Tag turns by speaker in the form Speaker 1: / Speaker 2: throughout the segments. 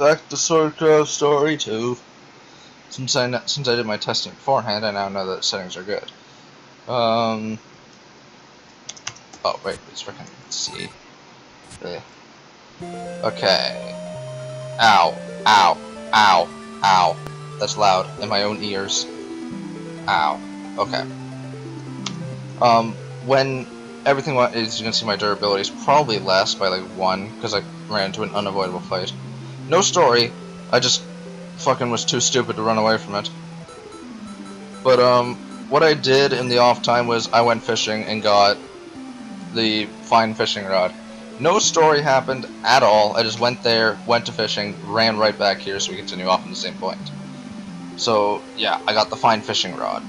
Speaker 1: back to Swordcraft Story 2. Since I did my testing beforehand, I now know that settings are good. Oh wait, it's freaking C. Yeah. Okay. Ow, ow, ow, ow. That's loud in my own ears. Ow. Okay. When everything is, you can see my durability is probably less by like 1 because I ran into an unavoidable fight. No story. I just fucking was too stupid to run away from it. But what I did in the off time was I went fishing and got the fine fishing rod. No story happened at all. I just went there, went to fishing, ran right back here so we continue off on the same point. So yeah, I got the fine fishing rod.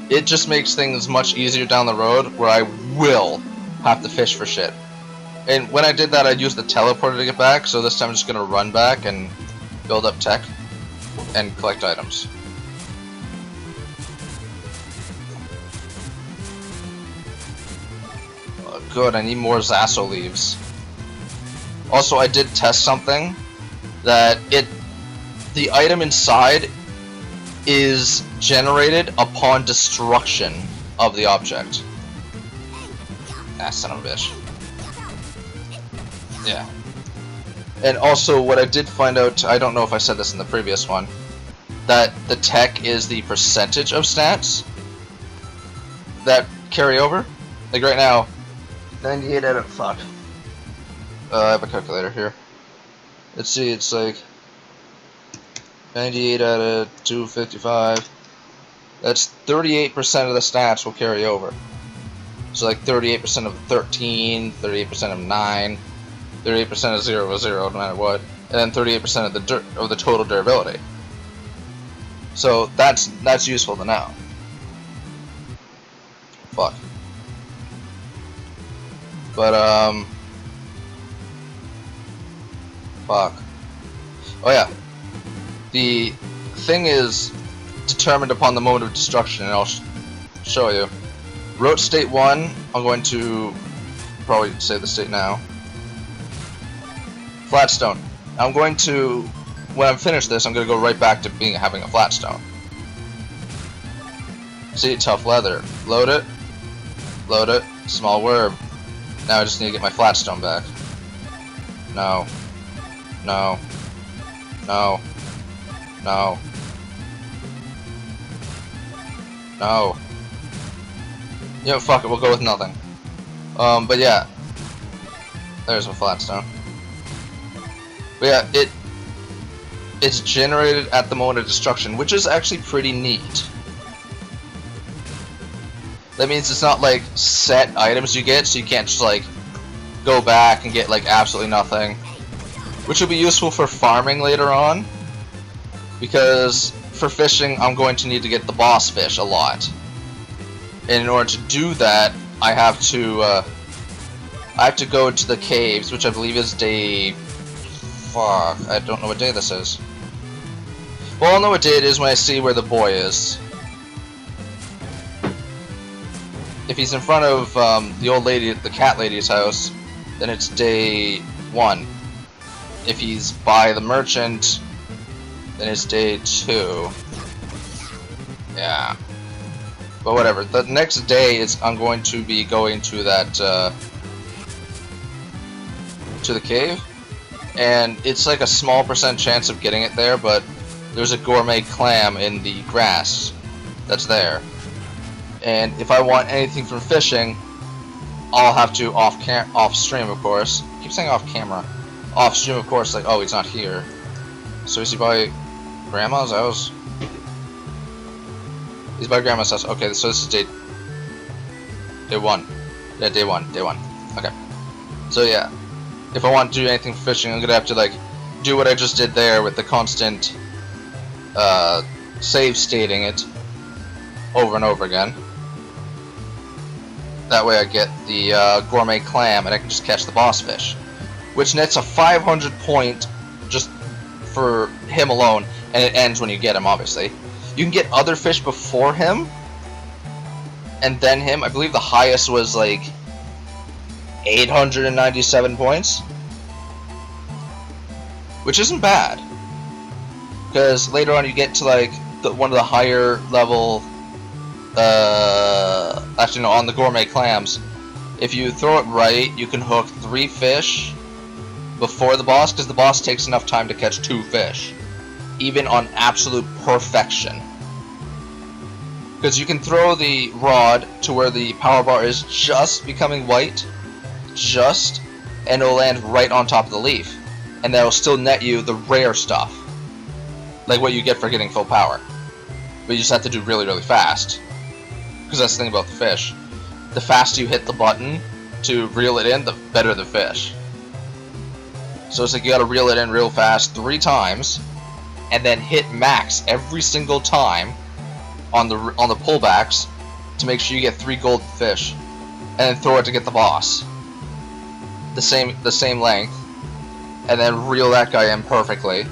Speaker 1: It just makes things much easier down the road where I will have to fish for shit. And when I did that, I used the teleporter to get back, so this time I'm just gonna run back and build up tech and collect items. Good, I need more Zasso leaves. Also, I did test something that the item inside is generated upon destruction of the object. Ah, son of a bitch. Yeah. And also, what I did find out, I don't know if I said this in the previous one, that the tech is the percentage of stats that carry over. Like right now, 98 out of fuck. I have a calculator here. Let's see, it's like 98 out of 255. That's 38% of the stats will carry over. So like 38% of 13, 38% of 9, 38% of 0 is 0 no matter what, and then 38% of the total durability. So that's useful to know. Fuck. But fuck. Oh yeah. The thing is determined upon the mode of destruction, and I'll show you. Rote state 1, I'm going to probably say the state now. Flatstone. I'm going to, when I'm finished this, I'm going to go right back to having a flatstone. See, tough leather. Load it. Load it. Small worm. Now I just need to get my flatstone back. No. No. No. No. No. You know, fuck it, we'll go with nothing. But yeah. There's a flatstone. But yeah, it's generated at the moment of destruction, which is actually pretty neat. That means it's not like set items you get, so you can't just like go back and get like absolutely nothing. Which will be useful for farming later on. Because for fishing, I'm going to need to get the boss fish a lot. And in order to do that, I have to go to the caves, which I believe is day... Fuck, I don't know what day this is. Well, I'll know what day it is when I see where the boy is. If he's in front of the old lady, the cat lady's house, then it's day 1. If he's by the merchant, then it's day 2. Yeah. But whatever. The next day is I'm going to be going to that to the cave, and it's like a small % chance of getting it there, but there's a gourmet clam in the grass that's there. And if I want anything from fishing, I'll have to off stream, of course. I keep saying off camera. Off stream, of course. Like, oh, he's not here. So is he by Grandma's house? He's by Grandma's house. Okay, so this is day 1. Yeah, day 1. Day 1. Okay. So yeah, if I want to do anything for fishing, I'm gonna have to like do what I just did there with the constant save stating it over and over again. That way I get the gourmet clam and I can just catch the boss fish, which nets a 500 point just for him alone, and it ends when you get him, obviously. You can get other fish before him, and then him. I believe the highest was like 897 points. which isn't bad. Because later on you get to like one of the higher level, actually no, on the gourmet clams, if you throw it right, you can hook 3 fish before the boss, because the boss takes enough time to catch 2 fish, even on absolute perfection. Because you can throw the rod to where the power bar is just becoming white, and it'll land right on top of the leaf, and that'll still net you the rare stuff, like what you get for getting full power. But you just have to do really, really fast, because that's the thing about the fish. The faster you hit the button to reel it in, the better the fish. So it's like you gotta reel it in real fast 3 times, and then hit max every single time on the pullbacks to make sure you get 3 gold fish, and then throw it to get the boss. The same length, and then reel that guy in perfectly.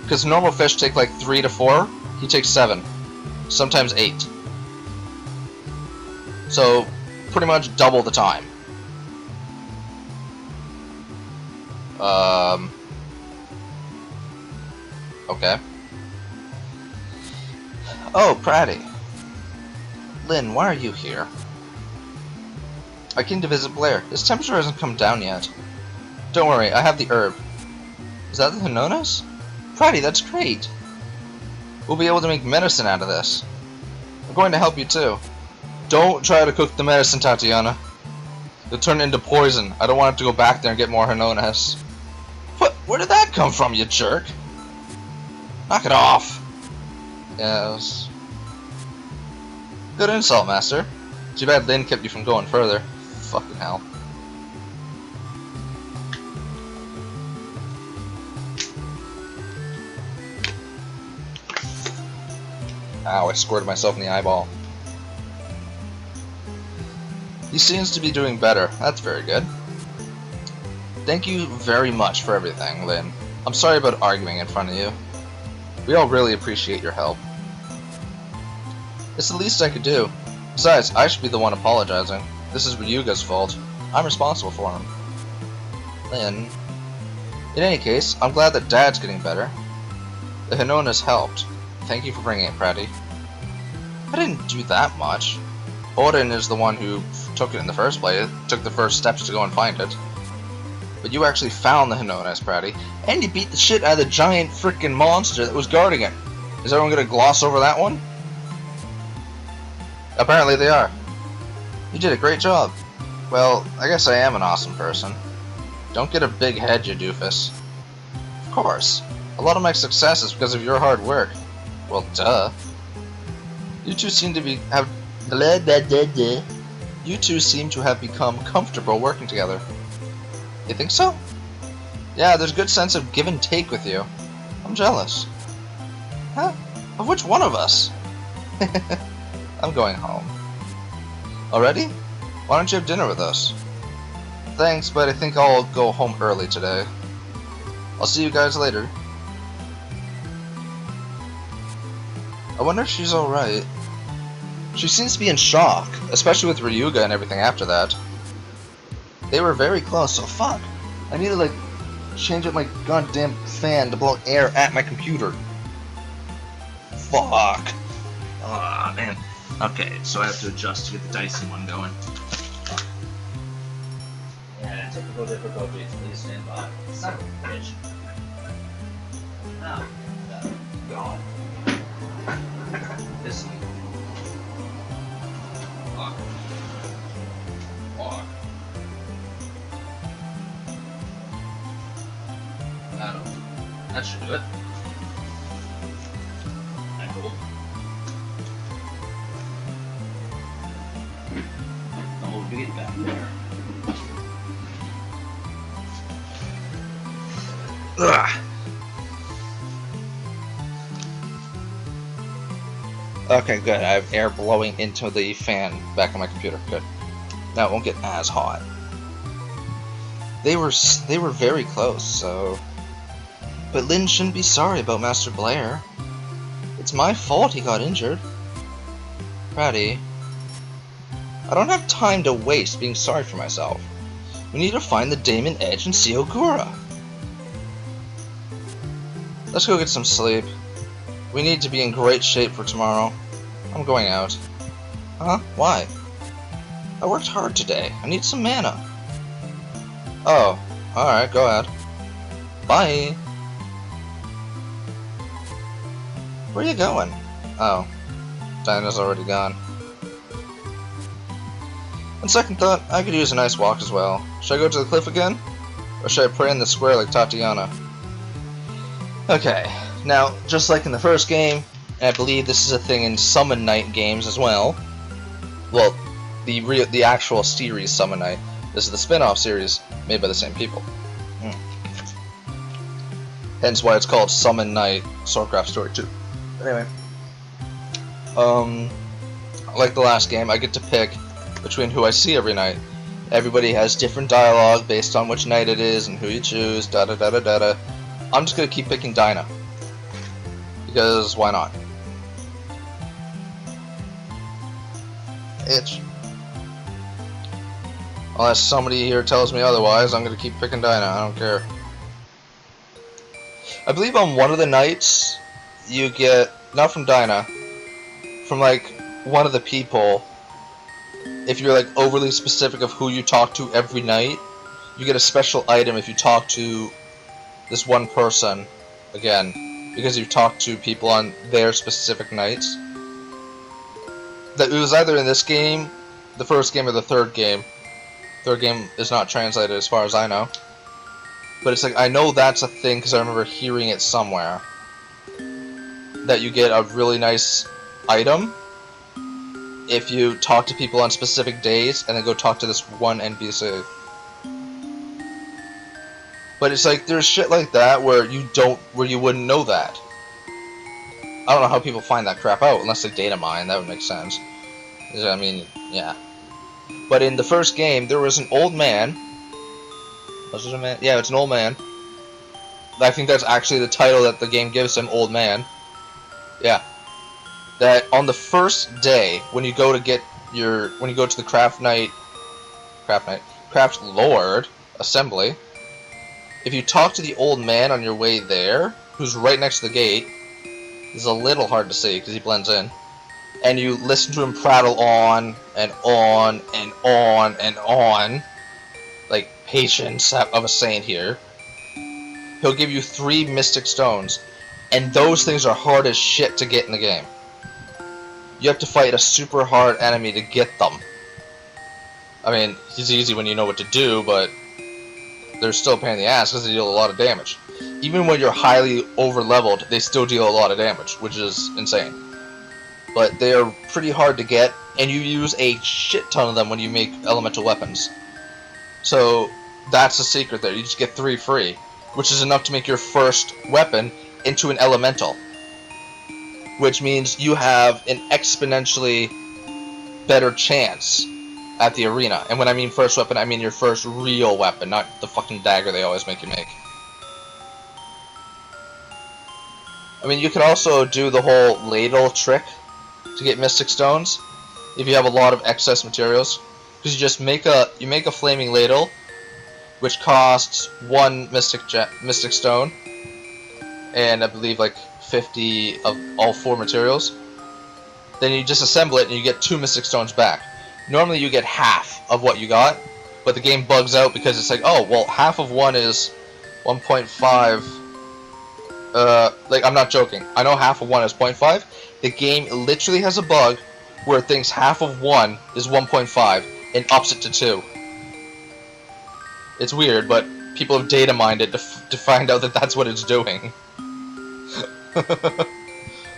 Speaker 1: Because normal fish take like 3 to 4, he takes 7, sometimes 8. So pretty much double the time. Okay. Oh, Pratty. Lynn, why are you here? I came to visit Blair. His temperature hasn't come down yet. Don't worry, I have the herb. Is that the Hinonas? Pratty, that's great. We'll be able to make medicine out of this. I'm going to help you too. Don't try to cook the medicine, Tatiana. You'll turn it into poison. I don't want it to go back there and get more Hinonas. What? Where did that come from, you jerk? Knock it off. Yes. Good insult, Master. Too bad Lynn kept you from going further. Fucking hell. Ow, I squirted myself in the eyeball. He seems to be doing better. That's very good. Thank you very much for everything, Lynn. I'm sorry about arguing in front of you. We all really appreciate your help. It's the least I could do. Besides, I should be the one apologizing. This is Ryuga's fault. I'm responsible for him. Lynn. In any case, I'm glad that Dad's getting better. The Hinonas helped. Thank you for bringing it, Pratty. I didn't do that much. Odin is the one who took it in the first place, took the first steps to go and find it. But you actually found the Hinonas, Pratty, and you beat the shit out of the giant frickin' monster that was guarding it. Is everyone gonna gloss over that one? Apparently they are. You did a great job. Well, I guess I am an awesome person. Don't get a big head, you doofus. Of course. A lot of my success is because of your hard work. Well, duh. You two seem to have become comfortable working together. You think so? Yeah, there's a good sense of give and take with you. I'm jealous. Huh? Of which one of us? I'm going home. Already? Why don't you have dinner with us? Thanks, but I think I'll go home early today. I'll see you guys later. I wonder if she's alright. She seems to be in shock, especially with Ryuga and everything after that. They were very close, so fuck. I need to, like, change up my goddamn fan to blow air at my computer. Fuck. Ah, man. Okay, so I have to adjust to get the dicey one going. Yeah, typical difficulties, please stand by. Son of a bitch. Oh, God. This. Fuck. Fuck. That should do it. Cool. Oh, we get back there. Ugh. Okay, good. I have air blowing into the fan back on my computer. Good. Now it won't get as hot. They were very close, so. But Lynn shouldn't be sorry about Master Blair. It's my fault he got injured. Pratty, I don't have time to waste being sorry for myself. We need to find the Daemon Edge and see Ogura. Let's go get some sleep. We need to be in great shape for tomorrow. I'm going out. Huh? Why? I worked hard today. I need some mana. Oh, alright, go ahead. Bye! Where are you going? Oh, Dinah's already gone. On second thought, I could use a nice walk as well. Should I go to the cliff again? Or should I pray in the square like Tatiana? Okay, now, just like in the first game, and I believe this is a thing in Summon Night games as well. Well, the actual series Summon Night. This is the spin-off series made by the same people. Hence why it's called Summon Night Swordcraft Story 2. But anyway, like the last game, I get to pick between who I see every night. Everybody has different dialogue based on which night it is and who you choose. Da da da da da da. I'm just gonna keep picking Dinah because why not? Itch. Unless somebody here tells me otherwise, I'm gonna keep picking Dinah. I don't care. I believe on one of the nights you get, not from Dinah, from like one of the people. If you're like overly specific of who you talk to every night, you get a special item if you talk to this one person again, because you've talked to people on their specific nights. That it was either in this game, the first game, or the third game. Third game is not translated as far as I know. But it's like, I know that's a thing because I remember hearing it somewhere. That you get a really nice item if you talk to people on specific days and then go talk to this one NPC. But it's like, there's shit like that where you wouldn't know that. I don't know how people find that crap out unless they data mine. That would make sense. I mean, yeah. But in the first game, there was an old man. Was it a man? Yeah, it's an old man. I think that's actually the title that the game gives him, Old Man. Yeah. That on the first day, when you go to get when you go to the Craft Lord Assembly, if you talk to the old man on your way there, who's right next to the gate, is a little hard to see because he blends in, and you listen to him prattle on and on and on and on, like patience of a saint here, he'll give you 3 Mystic Stones, and those things are hard as shit to get in the game. You have to fight a super hard enemy to get them. I mean, it's easy when you know what to do, but they're still a pain in the ass because they deal a lot of damage. Even when you're highly over-leveled, they still deal a lot of damage, which is insane. But they are pretty hard to get, and you use a shit ton of them when you make elemental weapons. So, that's the secret there. You just get 3 free, which is enough to make your first weapon into an elemental. Which means you have an exponentially better chance at the arena. And when I mean first weapon, I mean your first real weapon, not the fucking dagger they always make you make. I mean, you could also do the whole ladle trick to get Mystic Stones if you have a lot of excess materials. Because you just make a flaming ladle, which costs 1 Mystic Stone, and I believe like 50 of all 4 materials. Then you just assemble it and you get 2 Mystic Stones back. Normally you get half of what you got, but the game bugs out because it's like, oh, well, half of 1 is 1.5. Like, I'm not joking. I know half of 1 is 0.5. The game literally has a bug where it thinks half of 1 is 1.5 and ups it to 2. It's weird, but people have data mined it to find out that that's what it's doing.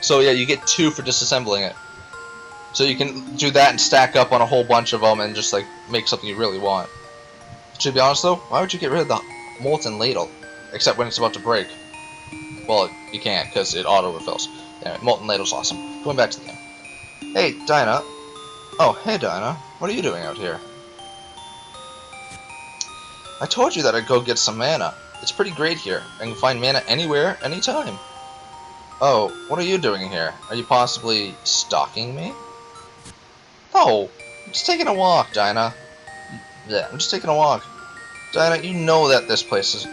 Speaker 1: So yeah, you get 2 for disassembling it. So you can do that and stack up on a whole bunch of them and just like make something you really want. To be honest though, why would you get rid of the molten ladle? Except when it's about to break. Well, you can't because it auto refills. Anyway, molten ladle's awesome. Going back to the game. Hey, Dinah. Oh, hey Dinah. What are you doing out here? I told you that I'd go get some mana. It's pretty great here. I can find mana anywhere, anytime. Oh, what are you doing here? Are you possibly stalking me? No, I'm just taking a walk, Dinah. Yeah, I'm just taking a walk. Dinah, you know that this place is...